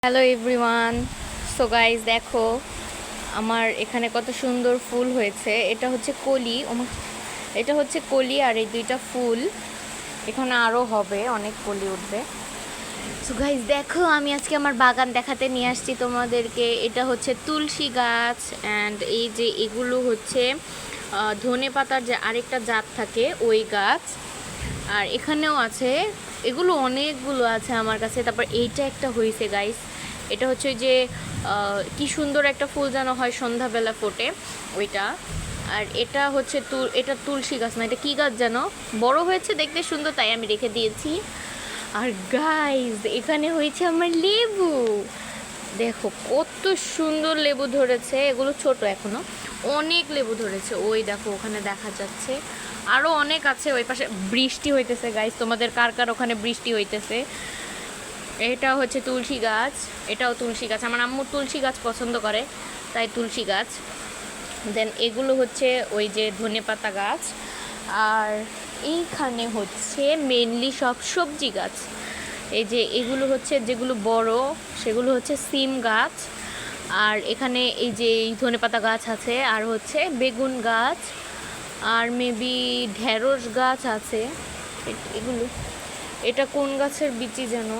Hello everyone. So guys দেখো আমার এখানে কত সুন্দর ফুল হয়েছে। এটা হচ্ছে কলি, এটা হচ্ছে কলি আর এই দুইটা ফুল এখানে আরও হবে, অনেক কলি উঠবে। সো গাইজ দেখো আমি আজকে আমার বাগান দেখাতে নিয়ে আসছি তোমাদেরকে। এটা হচ্ছে তুলসী গাছ অ্যান্ড এই যে এগুলো হচ্ছে ধনে পাতার যে আরেকটা জাত থাকে ওই গাছ। আর এখানেও আছে, এগুলো অনেকগুলো আছে আমার কাছে। তারপর এইটা একটা হয়েছে গাইস, এটা হচ্ছে ওই যে কি সুন্দর একটা ফুল যেন হয় সন্ধ্যাবেলা ফোটে ওইটা। আর এটা হচ্ছে এটা তুলসী গাছ না, এটা কী গাছ যেন, বড় হয়েছে দেখতে সুন্দর তাই আমি রেখে দিয়েছি। আর গাইস এখানে হয়েছে আমার লেবু, দেখো কত সুন্দর লেবু ধরেছে। এগুলো ছোট এখনো, অনেক লেবু ধরেছে। ওই দেখো ওখানে দেখা যাচ্ছে আরও অনেক আছে। ওই পাশে বৃষ্টি হইতেছে গাইস, তোমাদের কার কার ওখানে বৃষ্টি হইতেছে। এটা হচ্ছে তুলসী গাছ, এটাও তুলসী গাছ। আমার আম্মু তুলসী গাছ পছন্দ করে তাই তুলসী গাছ। দেন এগুলো হচ্ছে ওই যে ধনেপাতা গাছ। আর এইখানে হচ্ছে মেনলি সব সবজি গাছ। এই যে এগুলো হচ্ছে যেগুলো বড় সেগুলো হচ্ছে সিম গাছ। আর এখানে এই যে ধনেপাতা গাছ আছে, আর হচ্ছে বেগুন গাছ, আর মেবি ঢেঁড়স গাছ আছে। এগুলো, এটা কোন গাছের বিচি যেন,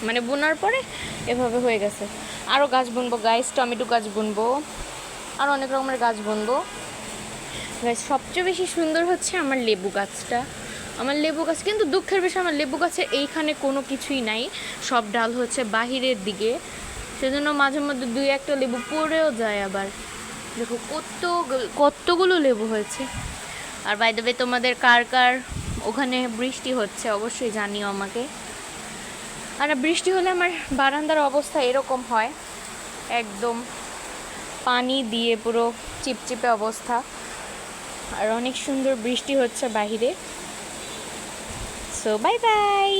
মানে বোনার পরে এভাবে হয়ে গেছে। আরও গাছ বুনবো গাইস, টমেটো গাছ বুনবো, আর অনেক রকমের গাছ বুনবো গাইস। সবচেয়ে বেশি সুন্দর হচ্ছে আমার লেবু গাছটা। আমার লেবু গাছ কিন্তু দুঃখের বিষয়, আমার লেবু গাছে এইখানে কোনো কিছুই নাই, সব ডাল হচ্ছে বাহিরের দিকে, সেজন্য মাঝে মধ্যে দুই একটা লেবু পড়েও যায়। আবার দেখো কতগুলো লেবু হয়েছে। আর বাই দ্য ওয়ে তোমাদের কার কার ওখানে বৃষ্টি হচ্ছে অবশ্যই জানিও আমাকে। আর বৃষ্টি হলে আমার বারান্দার অবস্থা এরকম হয়, একদম পানি দিয়ে পুরো চিপচিপে অবস্থা। আর অনেক সুন্দর বৃষ্টি হচ্ছে বাহিরে। So bye bye.